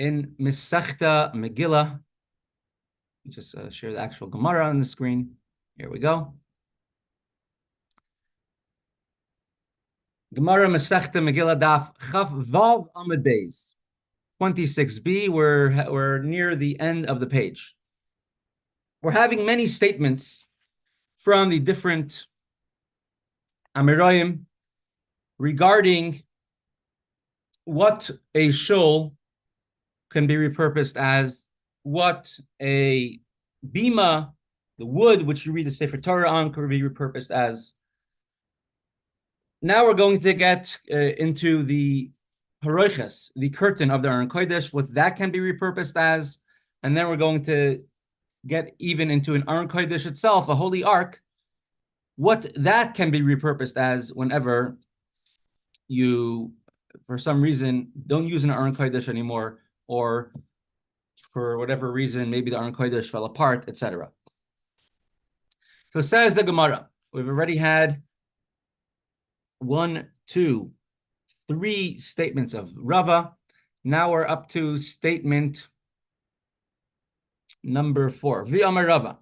in Mesechta Megillah. Just share the actual Gemara on the screen. Here we go. Gemara Mesechta Megillah Daf Chaf Vav Amud Beis 26b. We're near the end of the page. We're having many statements from the different Amirayim regarding what a shul can be repurposed as, what a bima, the wood which you read the Sefer Torah on, could be repurposed as. Now we're going to get into the haroiches, the curtain of the Aron Kodesh, what that can be repurposed as, and then we're going to get even into an Aron Kodesh itself, a holy ark, what that can be repurposed as whenever you, for some reason, don't use an Aron Kodesh anymore, or for whatever reason, maybe the Aron Kodesh fell apart, etc. So says the Gemara, we've already had 1, 2, 3 statements of Rava. Now we're up to statement number 4. V'amar Rava.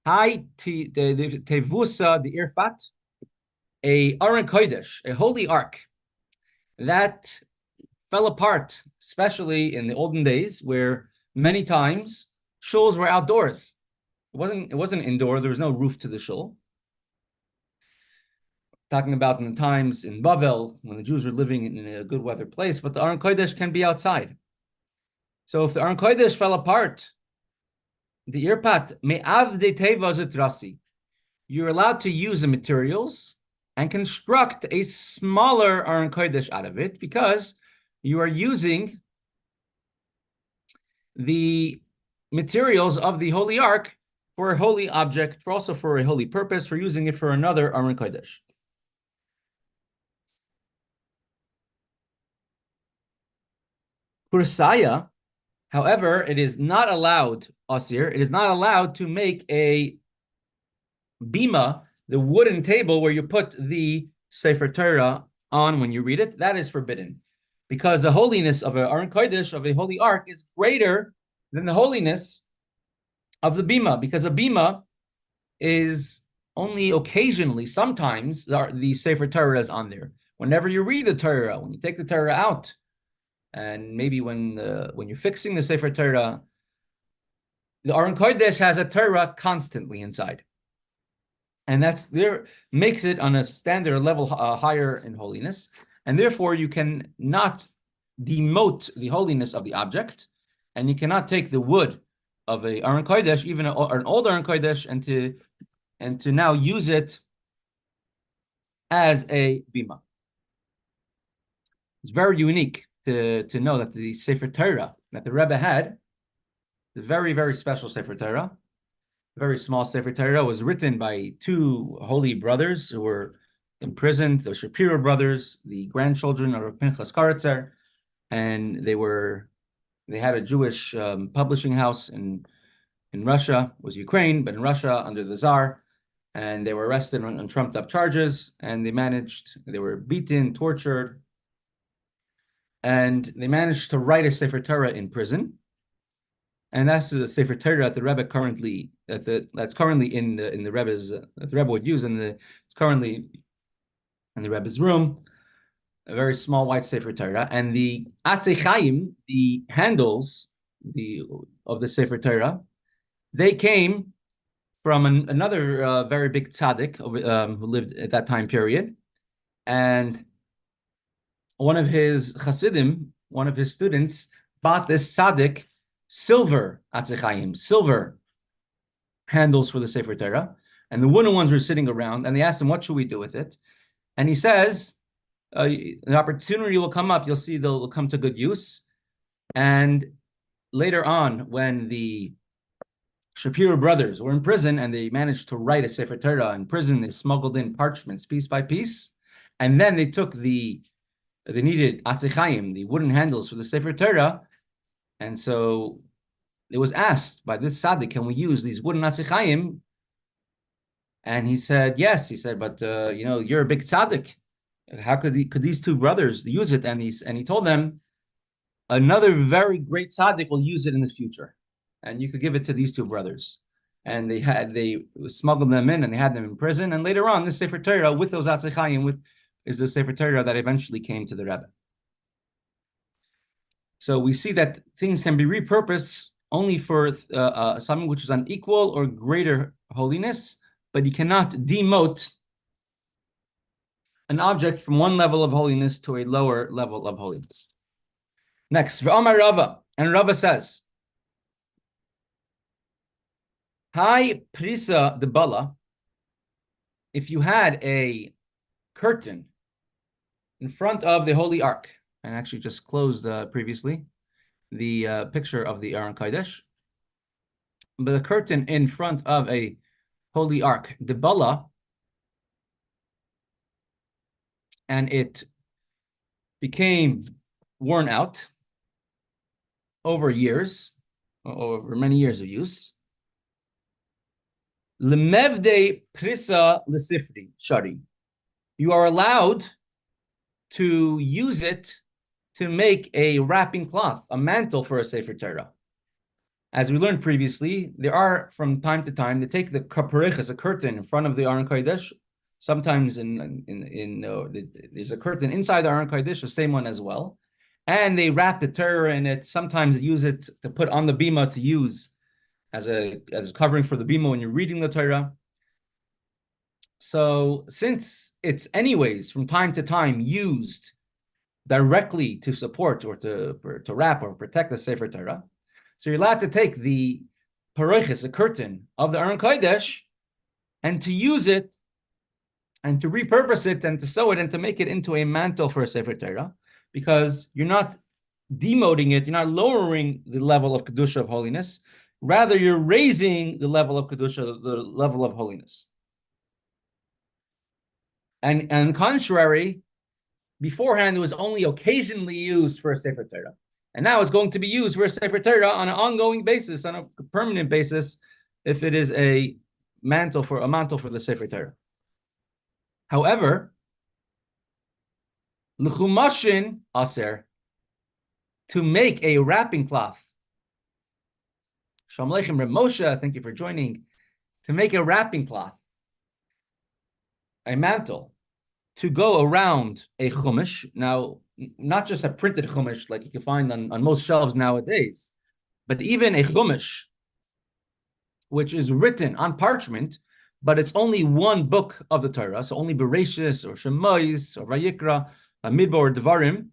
Hi tevusa the irfat, a Aron Kodesh, a holy ark that fell apart, especially in the olden days, where many times shuls were outdoors. It wasn't indoor. There was no roof to the shul. Talking about in the times in Bavel when the Jews were living in a good weather place, but the Aron Kodesh can be outside. So if the Aron Kodesh fell apart, the irpat me'av de teva zetrasi, you're allowed to use the materials and construct a smaller Aron Kodesh out of it, because you are using the materials of the holy ark for a holy object, for also for a holy purpose, for using it for another Aron Kodesh. Kursaya, however, it is not allowed, Asir, it is not allowed to make a bima, the wooden table where you put the Sefer Torah on when you read it. That is forbidden, because the holiness of an Aron Kodesh, of a holy ark, is greater than the holiness of the bima, because a bima is only occasionally, sometimes, the Sefer Torah is on there. Whenever you read the Torah, when you take the Torah out, and maybe when you're fixing the Sefer Torah, the Aron Kodesh has a Torah constantly inside. And that's there makes it on a standard level higher in holiness. And therefore, you can not demote the holiness of the object, and you cannot take the wood of a Aron Kodesh, even an old Aron Kodesh, and to now use it as a bima. It's very unique to know that the Sefer Torah that the Rebbe had, the very, very special Sefer Torah, very small Sefer Torah, was written by 2 holy brothers who were imprisoned, the Shapiro brothers, the grandchildren of Pinchas Karatzer, and they had a Jewish publishing house in Russia. It was Ukraine, but in Russia under the Tsar, and they were arrested on trumped up charges, and they were beaten, tortured, and they managed to write a Sefer Torah in prison. And that's the Sefer Torah that the Rebbe that's currently in the Rebbe's that the Rebbe would use, it's currently in the Rebbe's room, a very small white Sefer Torah. And the Chaim, the handles of the Sefer Torah, they came from another very big tzaddik who lived at that time period, and one of his Hasidim, one of his students, bought this tzaddik silver Chaim, silver handles for the Sefer Torah, and the wooden ones were sitting around, and they asked him, what should we do with it? And he says, an opportunity will come up, you'll see they'll come to good use. And later on, when the Shapiro brothers were in prison and they managed to write a Sefer Torah in prison, they smuggled in parchments piece by piece, and then they took they needed Chaim, the wooden handles for the Sefer Torah. And so it was asked by this tzaddik, can we use these wooden Chaim? And he said, yes. He said, but you're a big tzaddik. How could these 2 brothers use it? And he told them, another very great tzaddik will use it in the future, and you could give it to these two brothers. And they smuggled them in, and they had them in prison. And later on, this Sefer Torah with those Atzei Chaim is the Sefer Torah that eventually came to the Rebbe. So we see that things can be repurposed only for something which is on equal or greater holiness, but you cannot demote an object from one level of holiness to a lower level of holiness. Next, V'amar Rava, and Rava says, Hi Prisa de Bala, if you had a curtain in front of the Holy Ark, and actually just closed previously the picture of the Aron Kodesh, but the curtain in front of a Holy Ark, de Bala, and it became worn out over years, over many years of use. Lemevde prisa lesifri shari. You are allowed to use it to make a wrapping cloth, a mantle for a Sefer Torah. As we learned previously, there are, from time to time, they take the kaparich, a curtain in front of the Aron Kodesh. Sometimes there's a curtain inside the Aron Kodesh, the same one as well. And they wrap the Torah in it. Sometimes they use it to put on the bima to use as a covering for the bima when you're reading the Torah. So since it's anyways from time to time used directly to support or to wrap or protect the Sefer Torah, so you're allowed to take the paroiches, the curtain of the Aron Kodesh, and to use it and to repurpose it and to sew it and to make it into a mantle for a Sefer Torah, because you're not demoting it, you're not lowering the level of Kedusha of holiness, rather you're raising the level of Kedusha, the level of holiness. And on the contrary, beforehand it was only occasionally used for a Sefer Torah. And now it's going to be used for a Sefer Torah on an ongoing basis, on a permanent basis, if it is a mantle for the Sefer Torah. However, l'chumashin aser, to make a wrapping cloth. Shalom Aleichem Reb Moshe, thank you for joining. To make a wrapping cloth, a mantle, to go around a chumash. Now, not just a printed chumash like you can find on most shelves nowadays, but even a chumash, which is written on parchment, but it's only one book of the Torah, so only Bereshis or Shemais or Vayikra, Midbar or Devarim.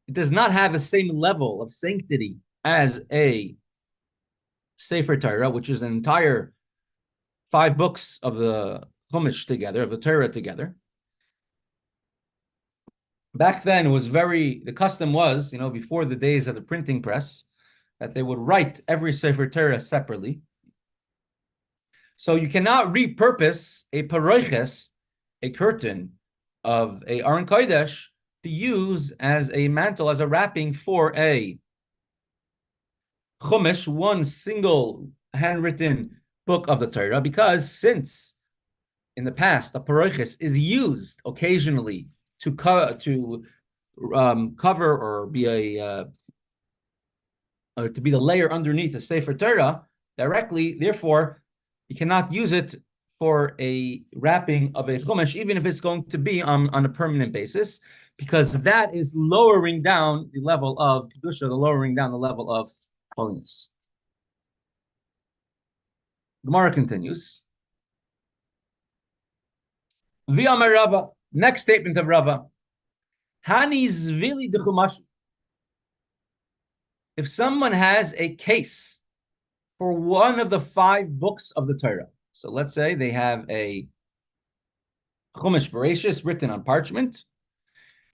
It does not have the same level of sanctity as a Sefer Torah, which is an entire 5 books of the Chumash together, of the Torah together. Back then, it was the custom was, before the days of the printing press, that they would write every Sefer Torah separately. So you cannot repurpose a paroiches, a curtain of a Aron Kodesh, to use as a mantle, as a wrapping for a Chumash, one single handwritten book of the Torah, because since in the past the paroiches is used occasionally to cover or be or to be the layer underneath the Sefer Torah directly, therefore you cannot use it for a wrapping of a Chumash, even if it's going to be on a permanent basis, because that is lowering down the level of Kedusha, lowering down the level of holiness. Gemara continues. V'amar Rava, next statement of Rava. Hani zvili de chumash. If someone has a case for one of the 5 books of the Torah, so let's say they have a Chumash Bereshis written on parchment,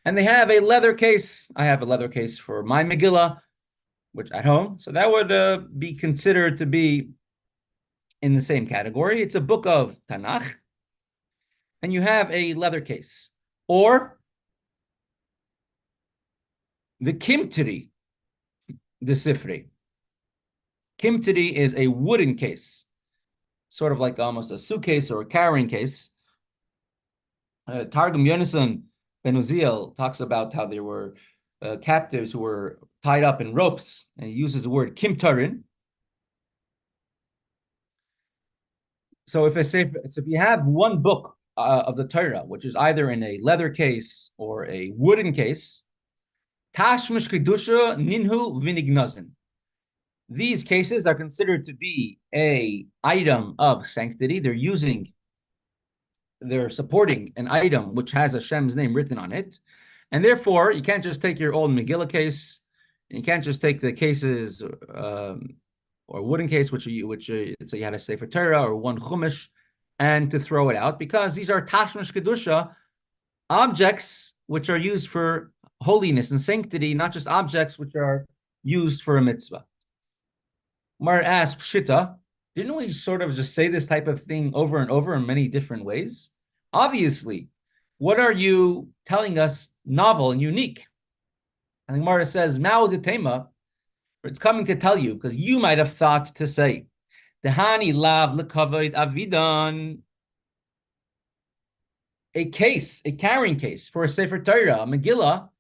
and they have a leather case. I have a leather case for my Megillah, which at home, so that would be considered to be in the same category. It's a book of Tanakh, and you have a leather case. Or the Kimtiri, the Sifri. Kimtiri is a wooden case, sort of like almost a suitcase or a carrying case. Targum Yonason Ben Uziel talks about how there were captives who were tied up in ropes, and he uses the word kimtarin. So if you have one book of the Torah, which is either in a leather case or a wooden case, tashmish kedusha ninhu vinignazin. These cases are considered to be a item of sanctity. They're supporting an item which has Hashem's name written on it, and therefore you can't just take your old Megillah case, and you can't just take the cases or wooden case, so you had a Sefer Torah or one Chumash, and to throw it out, because these are Tashmish Kedusha, objects which are used for holiness and sanctity, not just objects which are used for a mitzvah. Mar asked Pshita, didn't we sort of just say this type of thing over and over in many different ways? Obviously, what are you telling us novel and unique? And the Gemara says, Mao de Tema, it's coming to tell you, because you might have thought to say, Dehani lav lekavod avidan, a carrying case for a Sefer Torah, a Megillah,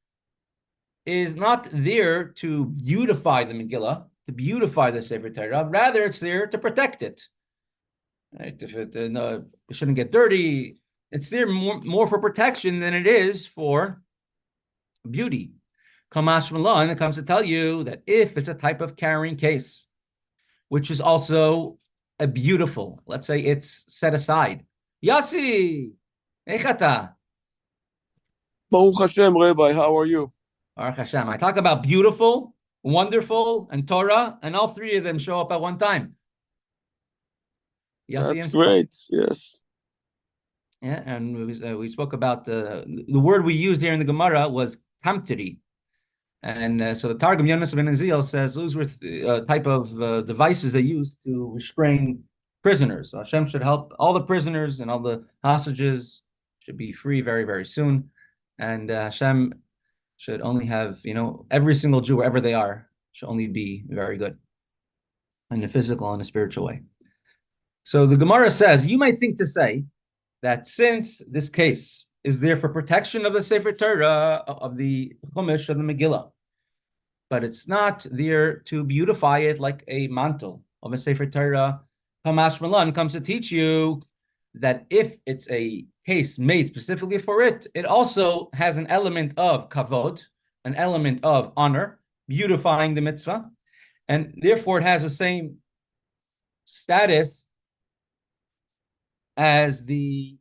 is not there to beautify the Megillah, to beautify the Sefer Torah. Rather, it's there to protect it. Right? If it shouldn't get dirty, it's there more for protection than it is for beauty. Kamash Malah, and it comes to tell you that if it's a type of carrying case, which is also a beautiful, let's say it's set aside. Yossi, Echata. Baruch Hashem, Rabbi, how are you? Baruch Hashem. I talk about beautiful, wonderful, and Torah, and all three of them show up at one time. Yossi, that's great, yes. Yeah, and we spoke about the word we used here in the Gemara was kamteri. And so the Targum Yonas ben Azil says those were type of devices they used to restrain prisoners. So Hashem should help all the prisoners, and all the hostages should be free very, very soon. And Hashem should only have, every single Jew, wherever they are, should only be very good in a physical and a spiritual way. So the Gemara says, you might think to say that since this case is there for protection of the Sefer Torah, of the Chumash, of the Megillah, but it's not there to beautify it like a mantle of a Sefer Torah, Hamash Malan comes to teach you that if it's a case made specifically for it, it also has an element of kavod, an element of honor, beautifying the mitzvah, and therefore it has the same status as the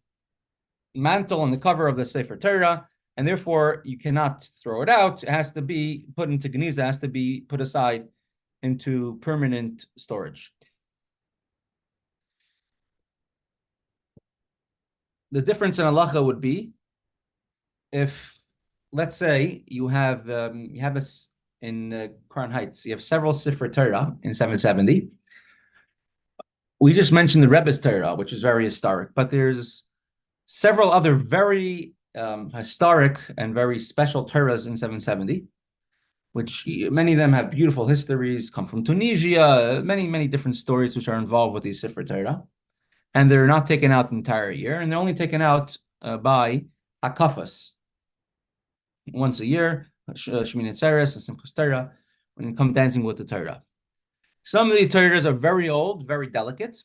mantle and the cover of the Sefer Torah, and therefore you cannot throw it out. It has to be put into geniza, has to be put aside into permanent storage. The difference in halacha would be if, let's say, you have in Crown Heights, you have several Sefer Torah in 770. We just mentioned the Rebbe's Torah, which is very historic, but there's several other very historic and very special Torahs in 770, which many of them have beautiful histories, come from Tunisia, many, many different stories which are involved with these Sefer Torah. And they're not taken out the entire year, and they're only taken out by Hakafas once a year, Shemin Atzeres and Simchas Torah, when you come dancing with the Torah. Some of the Torahs are very old, very delicate,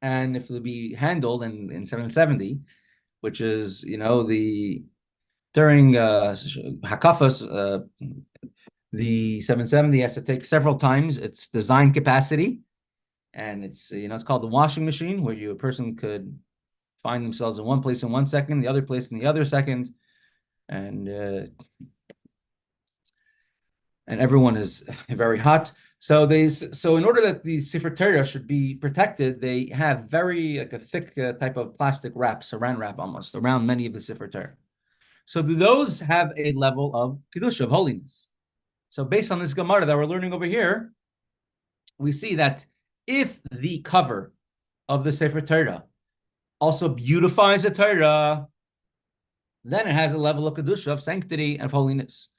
and if they'll be handled in 770, which is, during Hakafas, the 770 has to take several times its design capacity, and it's called the washing machine, where a person could find themselves in one place in 1 second, the other place in the other second, and everyone is very hot. So in order that the Sefer Torah should be protected, they have very a thick type of plastic wrap, saran wrap almost, around many of the Sefer Torah. So those have a level of kedusha, of holiness. So based on this Gemara that we're learning over here, we see that if the cover of the Sefer Torah also beautifies the Torah, then it has a level of kedusha, of sanctity and of holiness.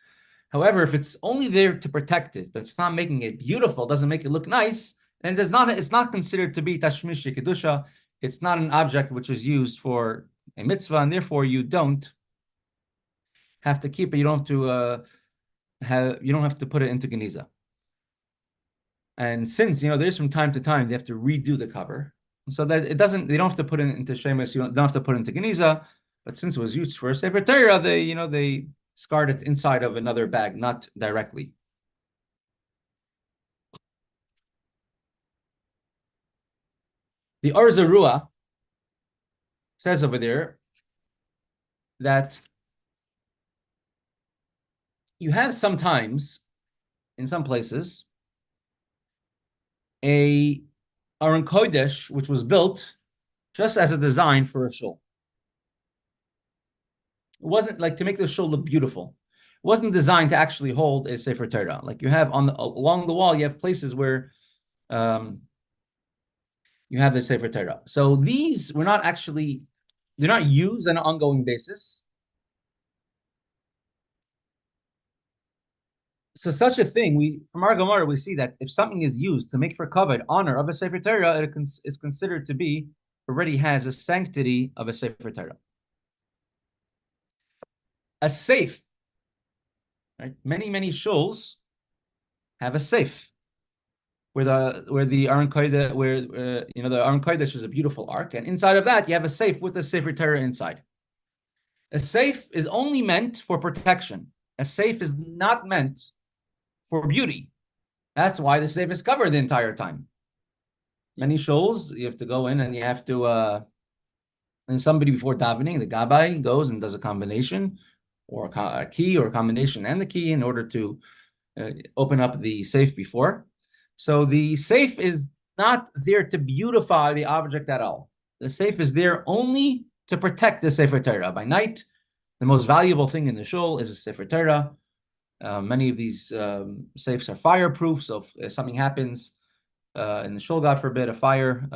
However, if it's only there to protect it, but it's not making it beautiful, doesn't make it look nice, then it's not considered to be tashmish kedusha. It's not an object which is used for a mitzvah, and therefore you don't have to keep it. You don't have to put it into Geniza. And since there's from time to time they have to redo the cover, so that they don't have to put it into Shemus, you don't have to put it into Geniza. But since it was used for a Sefer Torah, they scarred it inside of another bag, not directly. The Or Zarua says over there that you have sometimes, in some places, a Aron Kodesh, which was built just as a design for a shul. It wasn't like to make the shul look beautiful. It wasn't designed to actually hold a Sefer Torah. Like you have along the wall, you have places where you have the Sefer Torah. So these were not actually, they're not used on an ongoing basis. So such a thing, from our Gemara, we see that if something is used to make for kavod, honor of a Sefer Torah, it is considered to be, already has a sanctity of a Sefer Torah. A safe, right? Many shuls have a safe where the Aron Kodesh, the Aron Kodesh is a beautiful ark, and inside of that you have a safe with a Sefer Torah inside. A safe is only meant for protection. A safe is not meant for beauty. That's why the safe is covered the entire time. Many shuls, you have to go in and you have to, and somebody before davening, the gabbai goes and does a combination or a key or a combination and the key in order to open up the safe before. So the safe is not there to beautify the object at all. The safe is there only to protect the Sefer Torah. By night, the most valuable thing in the shul is a Sefer Torah. Many of these safes are fireproof, so if something happens in the shul, God forbid, a fire,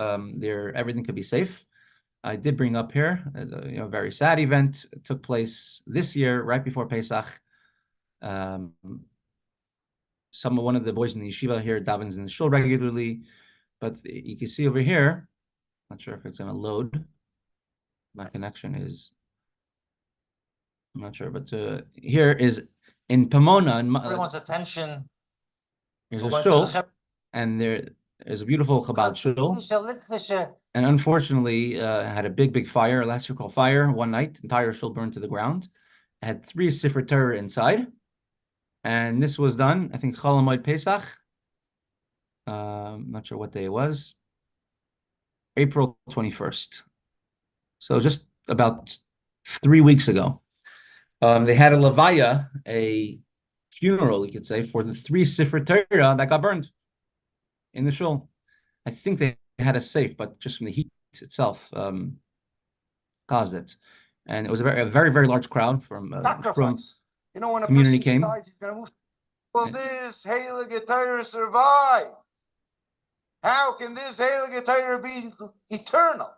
everything could be safe. I did bring up here a very sad event. It took place this year, right before Pesach. One of the boys in the yeshiva here davens in the shul regularly, but you can see over here, not sure if it's going to load. My connection is, I'm not sure, but here is in Pomona. Everyone's attention. There's a shul, and there's a beautiful Chabad shul. And unfortunately, had a big fire, electrical fire one night. Entire shul burned to the ground. It had 3 Sefer Torah inside. And this was done, I think, Challah Pesach. I'm not sure what day it was. April 21st. So just about 3 weeks ago. They had a levaya, a funeral, you could say, for the 3 Sefer Torah that got burned in the shul. I think they had a safe, but just from the heat itself caused it. And it was a very large crowd from when community a person came. dies, he's gonna move. Will this Heilige Torah survive? How can this Heilige Torah be eternal?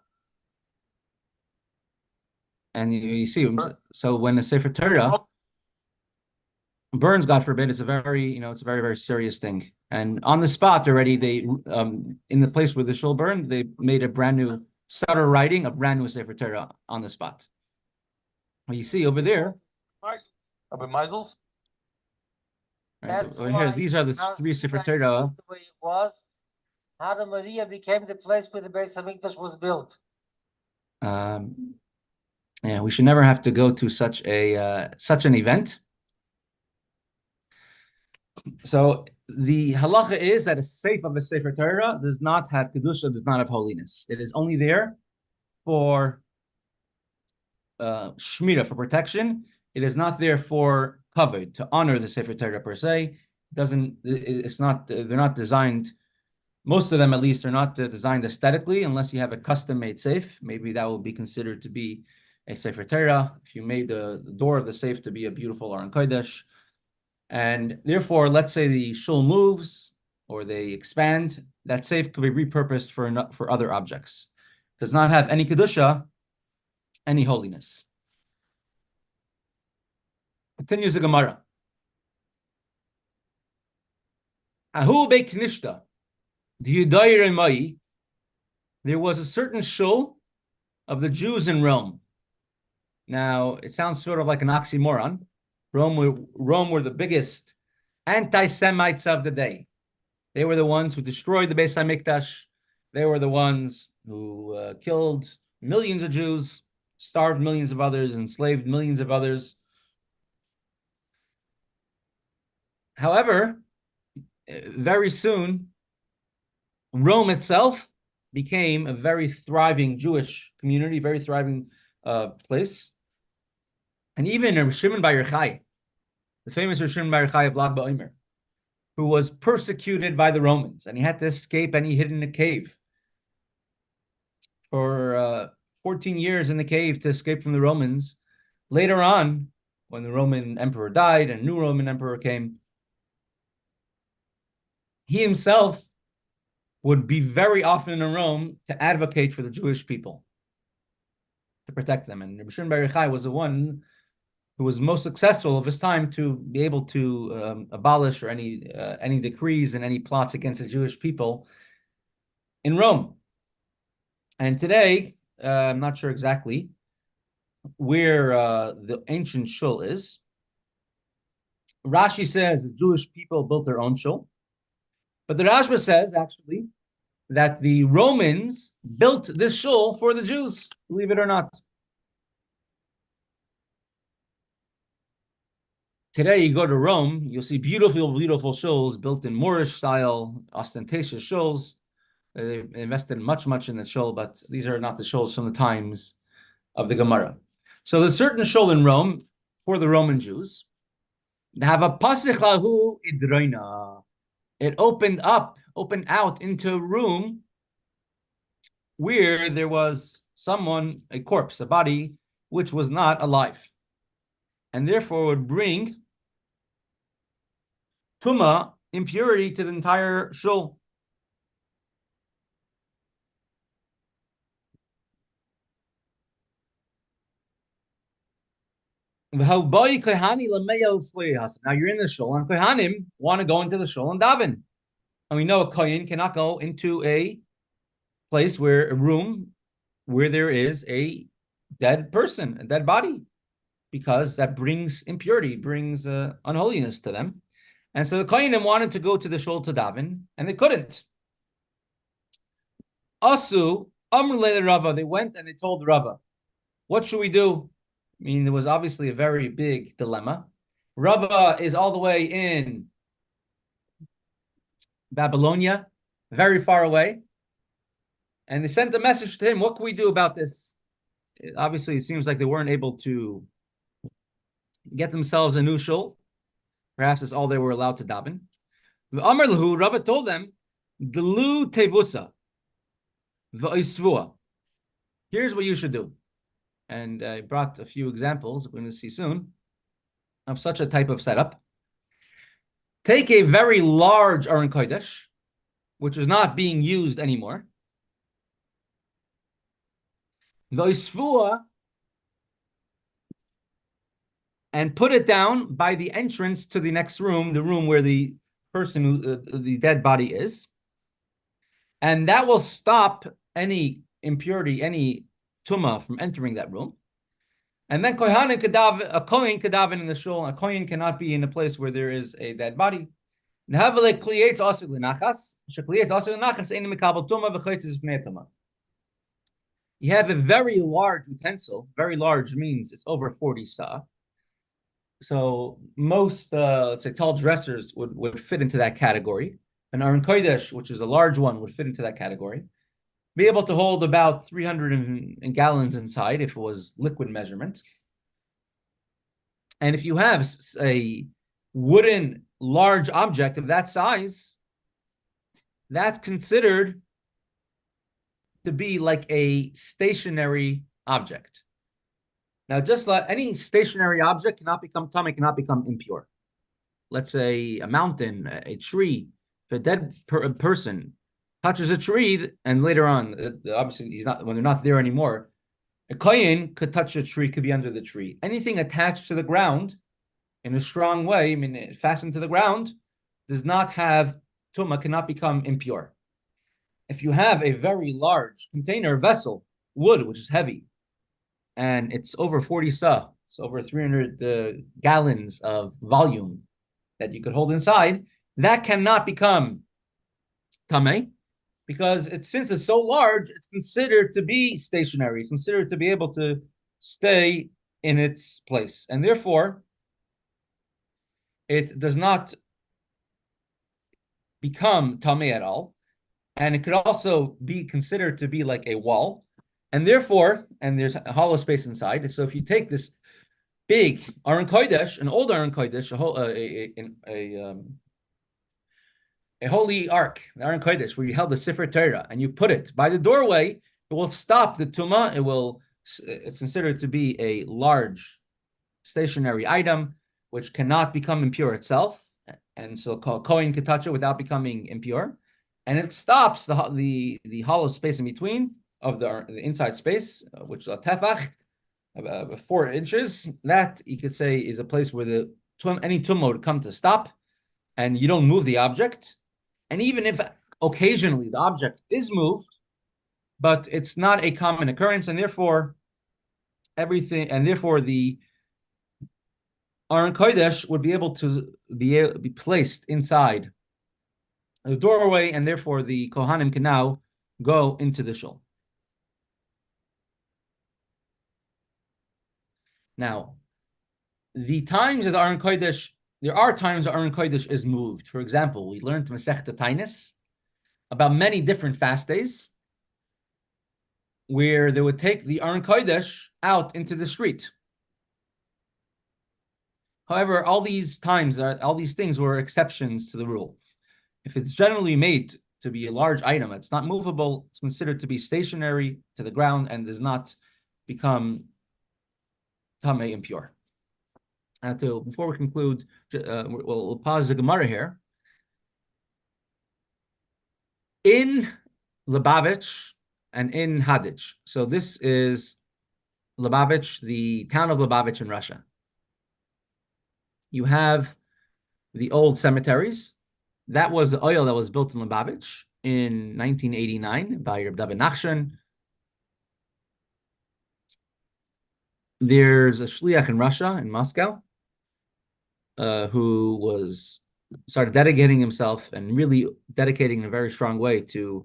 And you see, so when the Sefer Torah burns, God forbid, it's a very serious thing. And on the spot already, they in the place where the shul burned, they made a brand new, started writing a brand new Sefer Torah on the spot. Well, you see over there, Rabbi Meisels. Right, over here, these are the 3 Sefer Torah. The way it was, how the Maria became the place where the Beis Hamikdash was built. Yeah, we should never have to go to such an event. So the halacha is that a safe of a Sefer Torah does not have kedusha, does not have holiness. It is only there for shmira, for protection. It is not there for kavod, to honor the Sefer Torah per se. It's not. They're not designed. Most of them, at least, are not designed aesthetically, unless you have a custom-made safe. Maybe that will be considered to be a Sefer Torah. If you made the door of the safe to be a beautiful Aron Kodesh. And therefore, let's say the shul moves or they expand, that safe could be repurposed for other objects. Does not have any kedusha, any holiness. Continues the Gemara. Ahu be'knishta, d'yudayir mai. There was a certain shul of the Jews in Rome. Now, it sounds sort of like an oxymoron, Rome were the biggest anti-Semites of the day. They were the ones who destroyed the Beis HaMikdash. They were the ones who killed millions of Jews, starved millions of others, enslaved millions of others. However, very soon, Rome itself became a very thriving Jewish community, very thriving place. And even Reb Shimon Bar Yochai, the famous Reb Shimon Bar Yochai of Lag BaOmer, who was persecuted by the Romans, and he had to escape, and he hid in a cave for 14 years in the cave to escape from the Romans. Later on, when the Roman emperor died and a new Roman emperor came, he himself would be very often in Rome to advocate for the Jewish people, to protect them. And Reb Shimon Bar Yochai was the one who was most successful of his time to be able to abolish or any decrees and any plots against the Jewish people in Rome. And today, I'm not sure exactly where the ancient shul is. Rashi says the Jewish people built their own shul, but the Rashba says actually that the Romans built this shul for the Jews, believe it or not. Today, you go to Rome, you'll see beautiful, beautiful shuls built in Moorish style, ostentatious shuls. They invested much in the shul, but these are not the shuls from the times of the Gemara. So there's certain shul in Rome for the Roman Jews. They have a pasich lahu idroina. It opened out into a room where there was someone, a corpse, a body, which was not alive, and therefore would bring tuma, impurity, to the entire shul. Now you're in the shul, and kohanim want to go into the shul and daven. And we know a kohen cannot go into a place a room where there is a dead person, a dead body, because that brings impurity, brings unholiness to them. And so the kohanim wanted to go to the shul to daven, and they couldn't. Asu amr Rava. They went and they told Rava, "What should we do?" I mean, there was obviously a very big dilemma. Rava is all the way in Babylonia, very far away. And they sent a message to him, what can we do about this? Obviously, it seems like they weren't able to get themselves a new shul. Perhaps that's all they were allowed to daven. Amar lahu, Rava told them, Gelu tevusa, v'isvua. Here's what you should do. And I brought a few examples, we're going to see soon, of such a type of setup. Take a very large Aron Kodesh, which is not being used anymore. V'isvua, and put it down by the entrance to the next room, the room where the person the dead body is. And that will stop any impurity, any tumah from entering that room. And then a kohen could daven in the shul. A kohen cannot be in a place where there is a dead body. You have a very large utensil. Very large means it's over 40 sa. So most, let's say, tall dressers would fit into that category. An Aron Kodesh, which is a large one, would fit into that category. Be able to hold about 300 gallons inside if it was liquid measurement. And if you have a wooden large object of that size, that's considered to be like a stationary object. Now, just like any stationary object cannot become tummy, cannot become impure. Let's say a mountain, a tree. If a dead person touches a tree, and later on, obviously he's not, when they're not there anymore, a kohen could touch a tree, could be under the tree. Anything attached to the ground in a strong way, I mean, fastened to the ground, does not have tumah, cannot become impure. If you have a very large container vessel, wood, which is heavy, and it's over 40 sa, It's over 300 gallons of volume that you could hold inside. That cannot become tamei, because since it's so large, it's considered to be stationary. It's considered to be able to stay in its place, and therefore it does not become tamei at all. And it could also be considered to be like a wall, and therefore, and there's a hollow space inside. So if you take this big Aron Kodesh, an old Aron Kodesh, a holy ark, the Aron Kodesh, where you held the Sefer Torah, and you put it by the doorway, it will stop the tumah. It's considered to be a large stationary item, which cannot become impure itself, and so Kohen can touch it without becoming impure, and it stops the hollow space in between of the inside space, which is a tefach, 4 inches. That you could say is a place where any tumah would come to stop, and you don't move the object. And even if occasionally the object is moved, but it's not a common occurrence, and therefore the Aron Kodesh would be able to be placed inside the doorway, and therefore the Kohanim can now go into the shul. Now, the times of the Aron Kodesh, there are times the Aron Kodesh is moved. For example, we learned Mesechta Tainis about many different fast days where they would take the Aron Kodesh out into the street. However, all these things were exceptions to the rule. If it's generally made to be a large item, it's not movable, it's considered to be stationary to the ground and does not become tamei, impure. Before we conclude, we'll pause the Gemara here. In Lubavitch and in Haditch. So this is Lubavitch, the town of Lubavitch in Russia. You have the old cemeteries. That was the oil that was built in Lubavitch in 1989 by Rebbe Nachshon. There's a shliach in Russia, in Moscow, who started dedicating himself and really dedicating in a very strong way to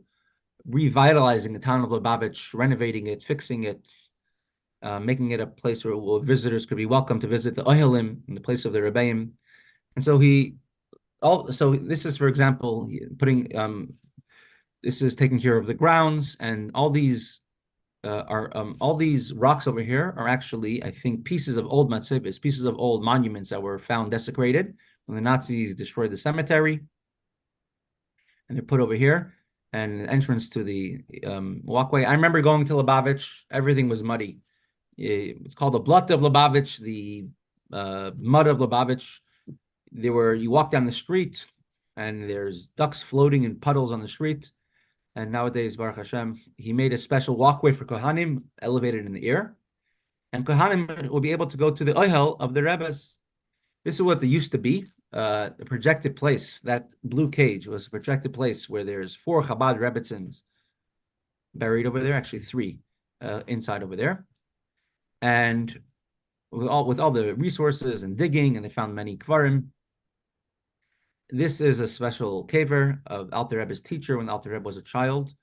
revitalizing the town of Lubavitch, renovating it, fixing it, making it a place where visitors could be welcome to visit the Ohelim, in the place of the Rebbeim. And so this is, for example, this is taking care of the grounds, and all these rocks over here are actually, I think, pieces of old matzibis, pieces of old monuments that were found desecrated when the Nazis destroyed the cemetery, and they're put over here. And the entrance to the walkway. I remember going to Lubavitch; everything was muddy. It's called the Blut of Lubavitch, the mud of Lubavitch. You walk down the street, and there's ducks floating in puddles on the street. And nowadays, Baruch Hashem, he made a special walkway for Kohanim, elevated in the air. And Kohanim will be able to go to the Ohel of the Rebbes. This is what they used to be, a projected place. That blue cage was a projected place where there's 4 Chabad Rebbetzins buried over there, actually 3 inside over there. And with all the resources and digging, and they found many kvarim. This is a special kever of Alter Rebbe's teacher when Alter Rebbe was a child.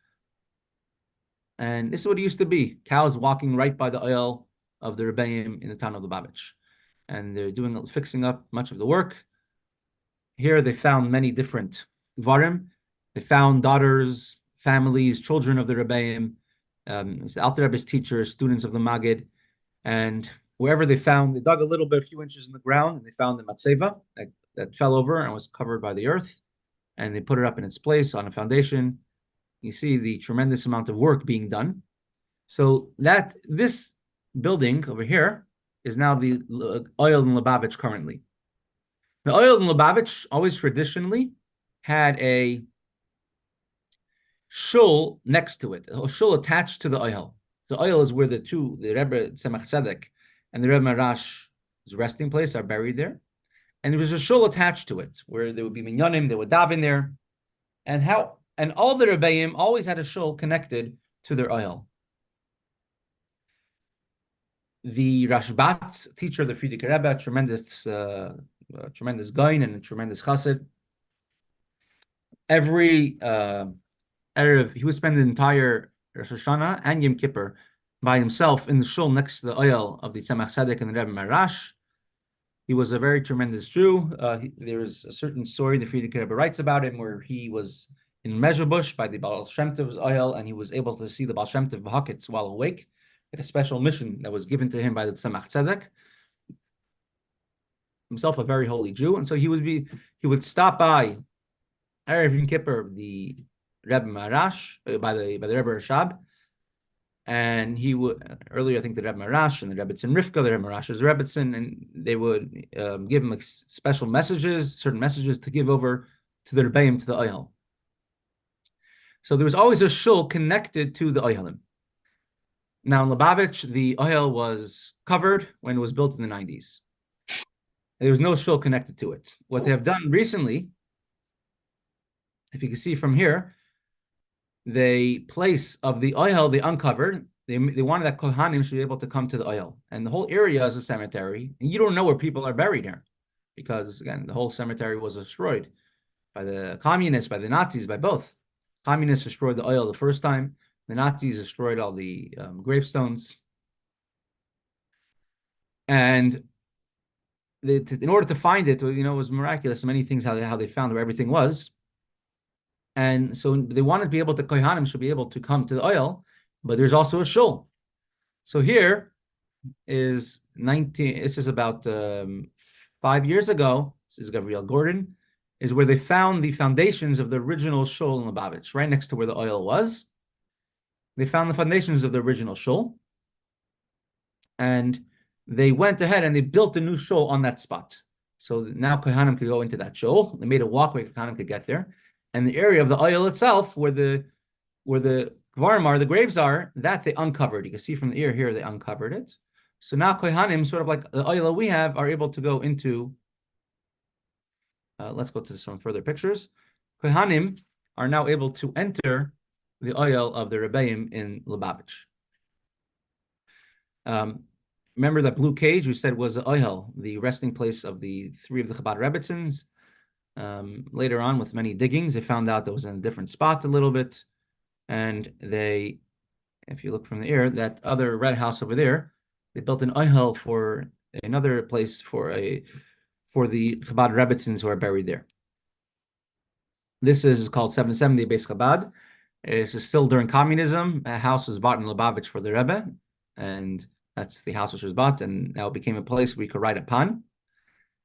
And this is what it used to be. Cows walking right by the oil of the Rebbeim in the town of Lubavitch. And they're fixing up much of the work. Here they found many different kvarim. They found daughters, families, children of the Rebbeim, Alter Rebbe's teachers, students of the Magid. And wherever they dug a few inches in the ground, and they found the matzeva that fell over and was covered by the earth, and they put it up in its place on a foundation. You see the tremendous amount of work being done. So this building over here is now the oil in Lubavitch currently. The oil in Lubavitch always traditionally had a shul next to it, a shul attached to the oil. The oil is where the Rebbe Tzemach Tzedek and the Rebbe Marash, his resting place, are buried there. And there was a shul attached to it where there would be minyanim, they would daven there. And all the Rebbeim always had a shul connected to their oil. the Rashbat's teacher, the Frierdiker Rebbe, tremendous gaon and a tremendous chassid. Every Erev, he would spend the entire Rosh Hashanah and Yom Kippur by himself in the shul next to the oil of the Tzemach Tzedek and the Rebbe Marash. He was a very tremendous Jew. There is a certain story the Frierdiker Rebbe writes about him where he was in Mezhebush by the Baal Shem Tov's oil, and he was able to see the Baal Shem Tov B'Haketz while awake. A special mission that was given to him by the Tzemach Tzedek. Himself a very holy Jew, and so he would stop by Erev Yom Kippur, the Rebbe Marash, by the Rebbe Rashab, and he would earlier I think the Rebbe Marash and the Rebbetzin Rivka, the Rebbe Marash's Rebbetzin, and they would give him like special messages, certain messages to give over to the Rebbeim, to the Oihel. So there was always a shul connected to the Oihelim. Now in Lubavitch, the Ohel was covered when it was built in the 90s. There was no shul connected to it. What they have done recently, if you can see from here, the place of the Ohel, they uncovered. They wanted that Kohanim should be able to come to the Ohel. And the whole area is a cemetery. And you don't know where people are buried here. Because, again, the whole cemetery was destroyed by the communists, by the Nazis, by both. Communists destroyed the Ohel the first time. The Nazis destroyed all the gravestones. And in order to find it, it was miraculous. Many things how they found where everything was. And so they wanted to be able to, Kohanim should be able to come to the Ohel, but there's also a shul. So here is this is about 5 years ago, this is Gabriel Gordon, is where they found the foundations of the original shul in Lubavitch, right next to where the Ohel was. They found the foundations of the original shul, and they went ahead and they built a new shul on that spot. So now Kohanim could go into that shul. They made a walkway Kohanim could get there, and the area of the Ohel itself, where the Kvarim are, the graves are, that they uncovered. You can see from the ear here they uncovered it. So now Kohanim, sort of like the Ohel we have, are able to go into. Let's go to some further pictures. Kohanim are now able to enter the Ohel of the Rebbeim in Lubavitch. Remember that blue cage we said was the Ohel, the resting place of the three of the Chabad Rebbetzins. Later on, with many diggings, they found out that was in a different spot a little bit. And they, if you look from the air, that other red house over there, they built an Ohel for another place for the Chabad Rebbetzins who are buried there. This is called 770 Beis Chabad. It's still during communism. A house was bought in Lubavitch for the Rebbe, and that's the house which was bought, and now it became a place we could write upon.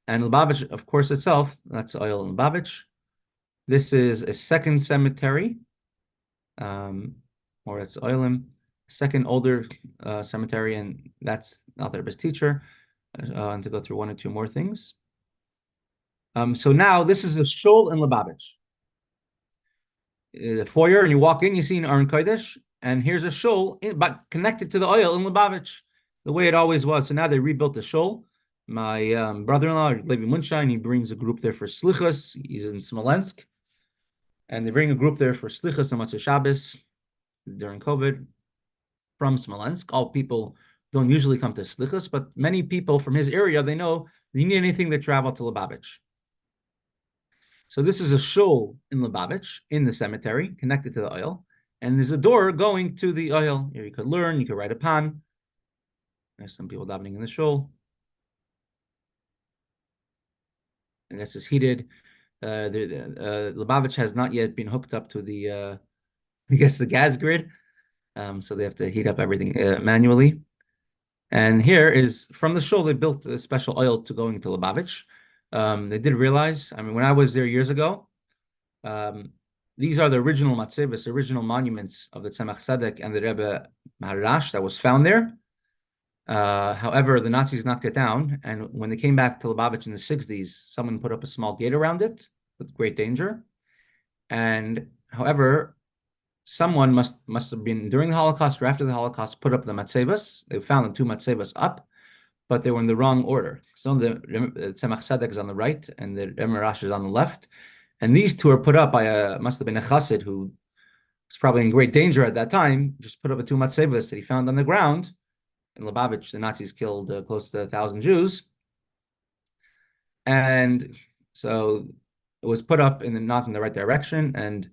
And Lubavitch, of course, itself, that's Ohel in Lubavitch. This is a second cemetery, or it's Oilim, second older cemetery, and that's not the Rebbe's teacher. And to go through one or two more things. So now this is a shul in Lubavitch. The foyer, and you walk in, you see an Aron Kodesh, and here's a shul, but connected to the Ohel in Lubavitch, the way it always was. So now they rebuilt the shul. My brother-in-law, Levi Munshine, he brings a group there for shlichus. He's in Smolensk, and they bring a group there for shlichus on Motzei Shabbos during COVID from Smolensk. All people don't usually come to shlichus, but many people from his area, they know they need anything, they travel to Lubavitch. So this is a shul in Lubavitch, in the cemetery, connected to the Ohel. And there's a door going to the Ohel. Here you could learn, you could write upon. There's some people davening in the shul. And this is heated. Lubavitch has not yet been hooked up to the, I guess, the gas grid. So they have to heat up everything manually. And here is, from the shul, they built a special Ohel to going to Lubavitch. They did realize, when I was there years ago, these are the original matzevos, original monuments of the Tzemach Tzedek and the Rebbe Maharash that was found there. However, the Nazis knocked it down, and when they came back to Lubavitch in the 60s, someone put up a small gate around it with great danger. And however, someone must have been during the Holocaust or after the Holocaust put up the matzevos. They found the two matzevos up, but they were in the wrong order. So the Tzemach Tzedek is on the right, and the Rebbe Marash is on the left. And these two are put up by must have been a chassid who was probably in great danger at that time, just put up a two matzevos that he found on the ground, in Lubavitch, the Nazis killed close to 1,000 Jews. And so it was put up not in the right direction. And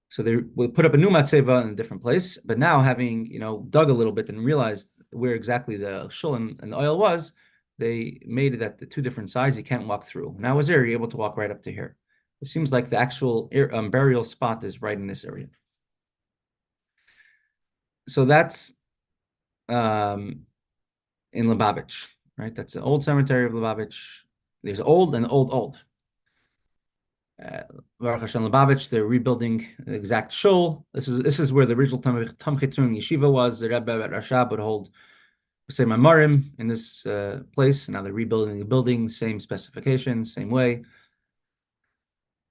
so they would put up a new matzeva in a different place. But now, having dug a little bit and realized where exactly the shul and the oil was, they made it at the two different sides. You can't walk through. Now, as you're able to walk right up to here. It seems like the actual burial spot is right in this area. So that's in Lubavitch, right? That's the old cemetery of Lubavitch. There's old and old. Baruch Hashem Lubavitch, they're rebuilding the exact shul. This is where the original Tamchitun Yeshiva was. The Rebbe at Rashab would hold say Mamarim in this place. Now they're rebuilding the building, same specifications, same way.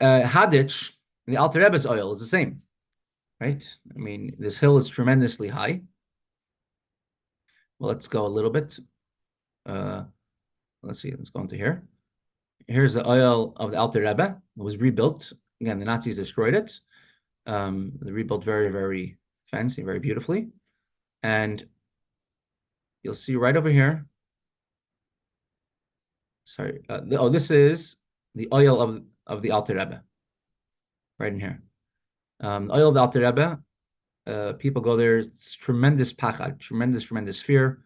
Hadich, the Alter Rebbe's oil is the same, right? I mean, this hill is tremendously high. Well, let's go a little bit. Let's see, let's go into here. Here's the oil of the Alter Rebbe. It was rebuilt. Again, the Nazis destroyed it. They rebuilt very, very fancy, very beautifully. And you'll see right over here. Sorry. This is the oil of the Alter Rebbe. Right in here. The oil of the Alter Rebbe. People go there. It's tremendous pachad, tremendous fear.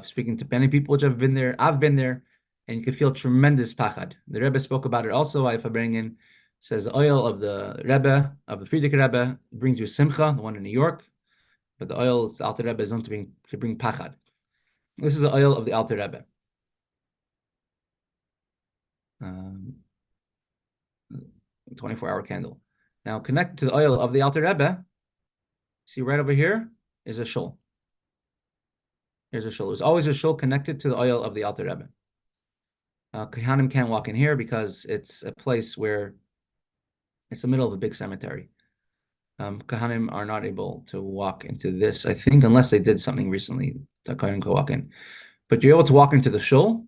Speaking to many people which have been there, I've been there. And you can feel tremendous pachad. The Rebbe spoke about it also. Ifabringen says the oil of the Rebbe, of the Friedrich Rebbe, brings you simcha, the one in New York. But the oil of the Alter Rebbe is known to bring pachad. This is the oil of the Alter Rebbe. 24-hour candle. Now, connected to the oil of the Alter Rebbe, see right over here is a shul. Here's a shul. There's always a shul connected to the oil of the Alter Rebbe. Kohanim can't walk in here because it's a place where it's the middle of a big cemetery. Kohanim are not able to walk into this, I think, unless they did something recently that Kohanim could walk in. But you're able to walk into the shul.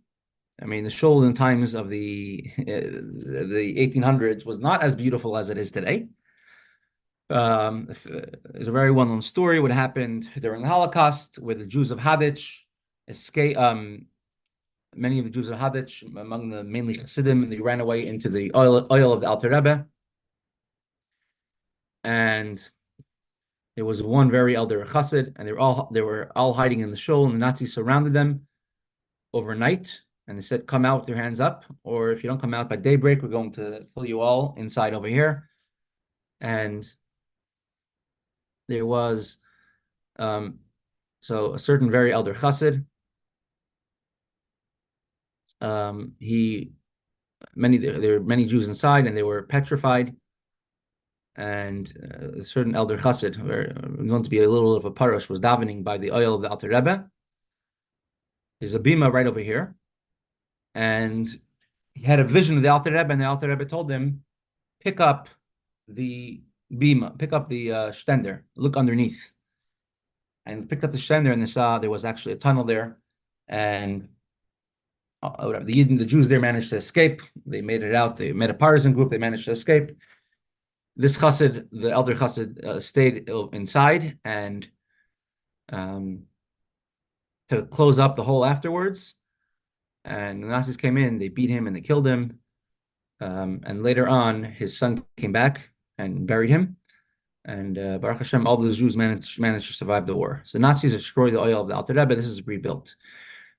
I mean, the shul in times of the 1800s was not as beautiful as it is today. There's a very well-known story what happened during the Holocaust, where the Jews of Hadich escaped. Many of the Jews of Hadich, among the mainly Chassidim, they ran away into the oil of the Alter Rebbe. And there was one very elder Chassid, and they were all hiding in the shul, and the Nazis surrounded them overnight, and they said, "Come out with your hands up, or if you don't come out by daybreak, we're going to kill you all inside over here." And there was so a certain very elder Chassid. There were many Jews inside, and they were petrified. And a certain elder Chassid, known to be a little of a parush, was davening by the oil of the Alter Rebbe. There's a bima right over here, and he had a vision of the Alter Rebbe, and the Alter Rebbe told him, "Pick up the bima, pick up the stender, look underneath." And he picked up the stender, and they saw there was actually a tunnel there, and the Jews there managed to escape. They made it out. They met a partisan group. They managed to escape. This Chassid, the elder Chassid, stayed inside and to close up the hole afterwards. And the Nazis came in. They beat him and they killed him. And later on, his son came back and buried him. And Baruch Hashem, all those Jews managed to survive the war. So the Nazis destroyed the oil of the Alter Rebbe. This is rebuilt.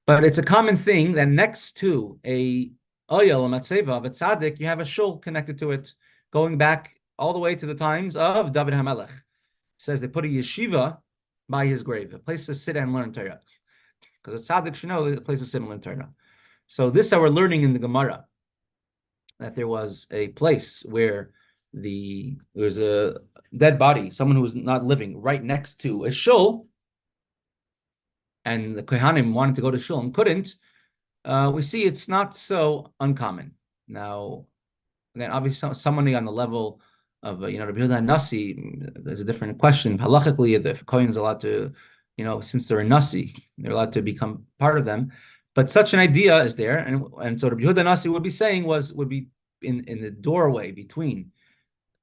But it's a common thing that next to a oil, a matzeva of a tzaddik, you have a shul connected to it, going back all the way to the times of David HaMelech. It says they put a yeshiva by his grave, a place to sit and learn Torah. Because a tzaddik should know a place to sit and learn Torah. So this we're learning in the Gemara, that there was a place where there was a dead body, someone who was not living, right next to a shul, and the Kohanim wanted to go to shul and couldn't. We see it's not so uncommon. Now, again, obviously, somebody on the level of Rabbi Yehuda Nasi, there's a different question. Halachically, if Kohen is allowed to, since they're a Nasi, they're allowed to become part of them. But such an idea is there, and so Rabbi Yehuda Nasi would be saying would be in the doorway between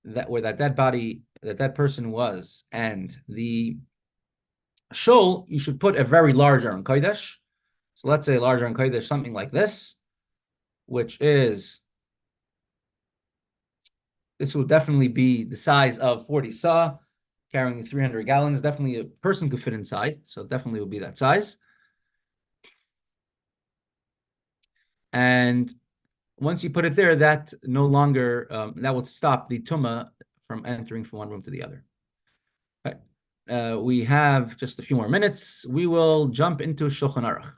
that where that dead body, that person was, and the shul, you should put a very large Aron Kodesh. So let's say a large Aron Kodesh, something like this, which is, this will definitely be the size of 40 saw, carrying 300 gallons. Definitely a person could fit inside, so definitely will be that size. And once you put it there, that no longer, that will stop the tumah from entering from one room to the other. Right. We have just a few more minutes. We will jump into Shulchan Aruch.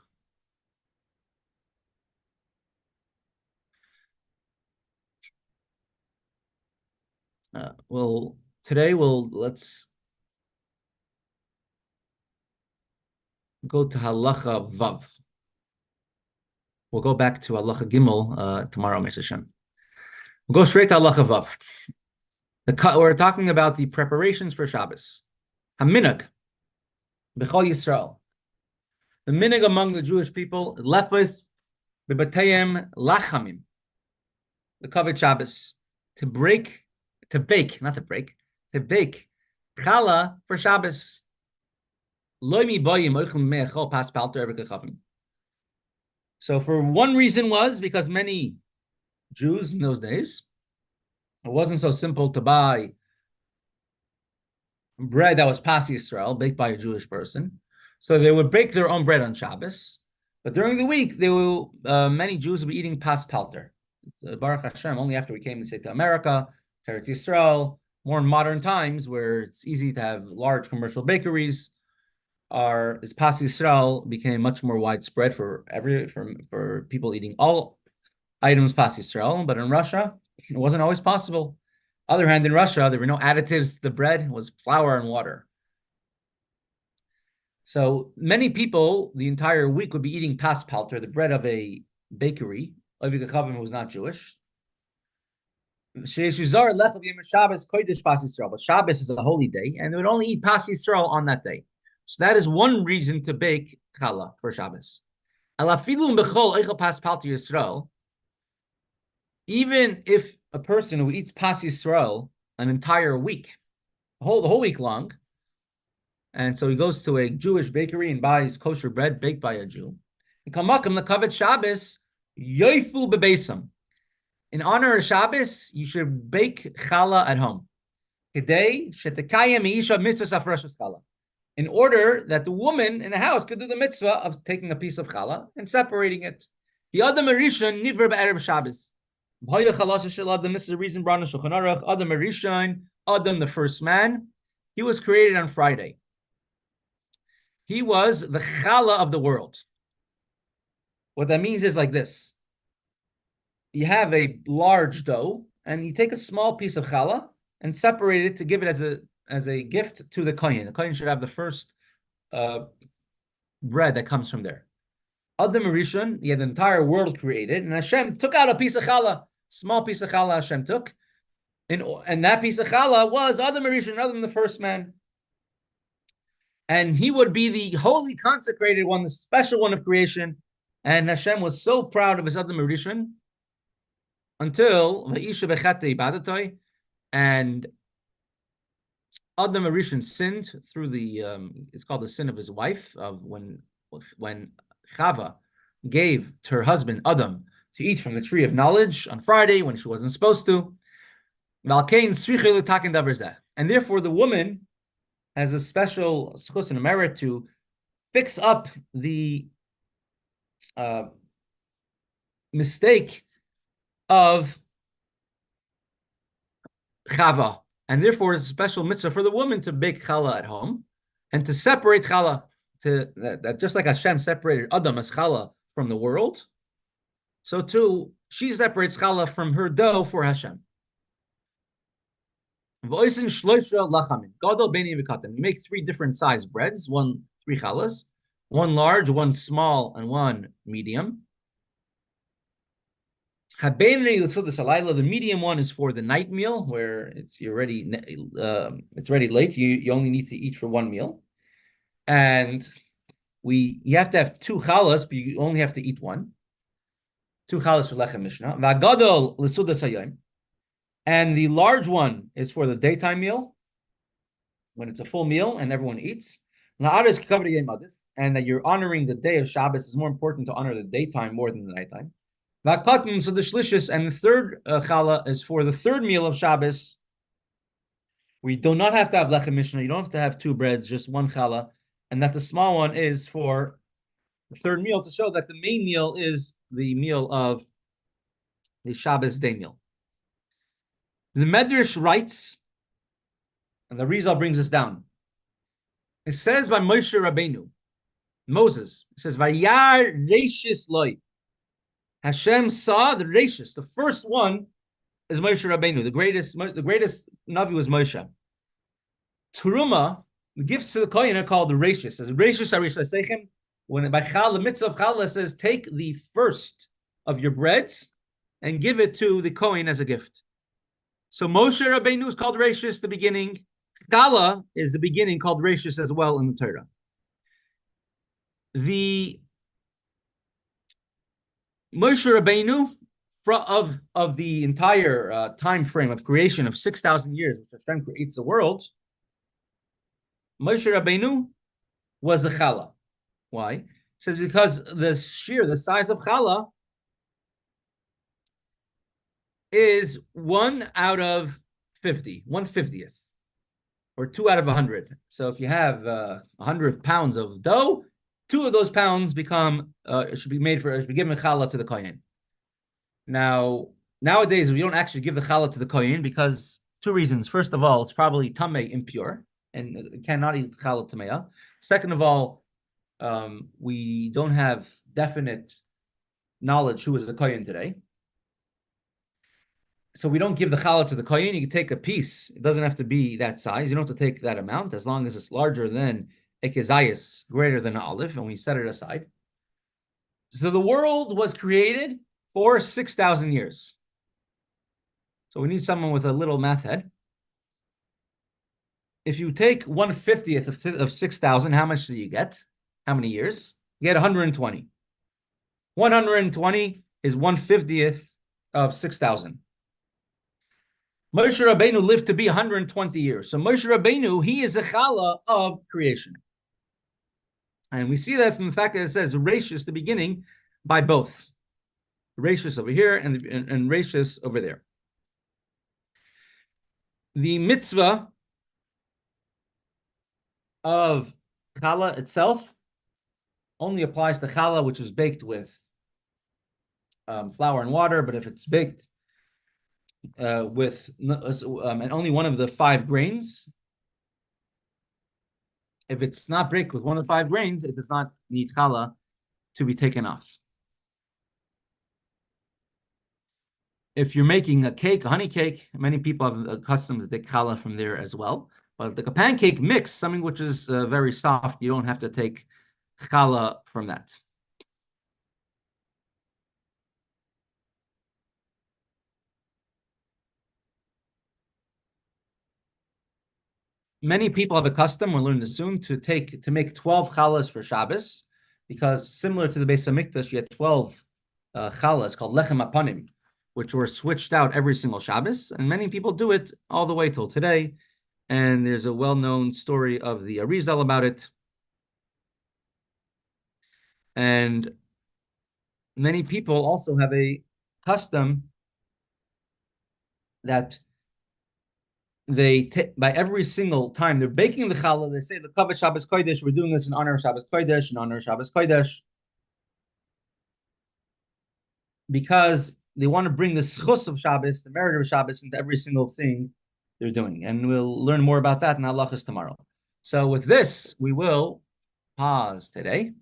Let's go to Halacha Vav. We'll go back to Halacha Gimel tomorrow, Mr. Hashem. We'll go straight to Halacha Vav. We're talking about the preparations for Shabbos. Haminag, B'chol Yisrael. The minhag among the Jewish people, lefes b'batayim lachamim. The covered Shabbos, to bake challah for Shabbos. So for one reason was because many Jews in those days, it wasn't so simple to buy bread that was pas Yisrael, baked by a Jewish person. So they would bake their own bread on Shabbos. But during the week, many Jews would be eating pas palter. Baruch Hashem, only after we came to America, Eretz Yisrael, more in modern times where it's easy to have large commercial bakeries, as pas Yisrael became much more widespread for people eating all items pas Yisrael. But in Russia, it wasn't always possible. Other hand, in Russia, there were no additives. The bread was flour and water. So many people, the entire week, would be eating pas palter, the bread of a bakery, who was not Jewish. But Shabbos is a holy day, and they would only eat pas Yisrael on that day. So that is one reason to bake challah for Shabbos. Even if a person who eats pas Yisrael an entire week, the whole week long, and so he goes to a Jewish bakery and buys kosher bread baked by a Jew, in honor of Shabbos, you should bake challah at home. In order that the woman in the house could do the mitzvah of taking a piece of challah and separating it. The Adam Rishon nivra b'erev Shabbos. This is the reason brought in Shulchan Aruch. Adam Rishon, Adam, the first man, he was created on Friday. He was the challah of the world. What that means is like this. You have a large dough, and you take a small piece of challah and separate it to give it as a gift to the kohen. The kohen should have the first bread that comes from there. Adam Rishon, he had the entire world created, and Hashem took out a piece of challah, small piece of challah Hashem took, and that piece of challah was Adam Rishon, Adam the first man. And he would be the holy consecrated one, the special one of creation. And Hashem was so proud of his Adam Rishon until Va'isha b'chatei badatai, and Adam Rishon sinned through it's called the sin of his wife, of when Chava gave to her husband Adam to eat from the tree of knowledge on Friday when she wasn't supposed to. And therefore the woman has a special schus and merit to fix up the mistake of Chava. And therefore it's a special mitzvah for the woman to bake challah at home and to separate challah, just like Hashem separated Adam as challah from the world, so too she separates challah from her dough for Hashem. You make 3 different size breads, 3 challahs, 1 large, 1 small, and 1 medium. The medium one is for the night meal, where it's already late. You only need to eat for 1 meal, and you have to have 2 challahs, but you only have to eat 1. 2 challahs for lechem mishnah. And the large one is for the daytime meal, when it's a full meal and everyone eats. And that you're honoring the day of Shabbos is more important to honor the daytime more than the nighttime. So the shlishis, and the third challah is for the third meal of Shabbos. We do not have to have lechem mishnah. You don't have to have two breads, just one challah, and that the small one is for the third meal to show that the main meal is the meal of the Shabbos day meal. The Medrash writes, and the Rizal brings us down. It says by Moshe Rabbeinu, Moses, it says, Vayar Reishis Loi. Hashem saw the Reishis. The first one is Moshe Rabbeinu. The greatest Navi was Moshe. Teruma, the gifts to the Kohen are called the Reishis. As Reishis Arisha when by Challah, the mitzvah of Challah says, take the first of your breads and give it to the Kohen as a gift. So Moshe Rabbeinu is called Reishis, the beginning. Challah is the beginning, called Reishis as well in the Torah. The Moshe Rabbeinu of the entire time frame of creation of 6,000 years, which Hashem creates the world, Moshe Rabbeinu was the Challah. Why? It says because the Shiur, the size of Challah, is 1 out of 50, 1/50th, or 2 out of 100. So if you have 100 pounds of dough, 2 of those pounds should be given challah to the kohen. Now, nowadays we don't actually give the challah to the kohen because 2 reasons. First of all, it's probably tamei, impure, and cannot eat challah tameah. Second of all, we don't have definite knowledge who is the kohen today. So we don't give the challah to the kohen. You can take a piece. It doesn't have to be that size. You don't have to take that amount as long as it's larger than a kezayis, greater than an olive, and we set it aside. So the world was created for 6,000 years. So we need someone with a little math head. If you take 1/50th of 6,000, how much do you get? How many years? You get 120. 120 is 1/50th of 6,000. Moshe Rabbeinu lived to be 120 years. So Moshe Rabbeinu, he is a challah of creation. And we see that from the fact that it says Reishis, the beginning, by both. Reishis over here and Reishis over there. The mitzvah of challah itself only applies to challah, which is baked with flour and water, but if it's baked with and only one of the 5 grains. If it's not baked with one of the 5 grains, it does not need challah to be taken off. If you're making a cake, a honey cake, many people have accustomed to take challah from there as well. But like a pancake mix, something which is very soft, you don't have to take challah from that. Many people have a custom, we'll learn this soon, to make 12 challahs for Shabbos, because similar to the Beis Hamikdash, you had 12 challahs called lechem apanim, which were switched out every single Shabbos, and many people do it all the way till today. And there's a well-known story of the Arizal about it. And many people also have a custom that by every single time they're baking the challah, they say the Kavod Shabbos Kodesh. We're doing this in honor of Shabbos Kodesh, in honor of Shabbos Kodesh, because they want to bring the schus of Shabbos, the merit of Shabbos, into every single thing they're doing. And we'll learn more about that in halachas tomorrow. So with this, we will pause today.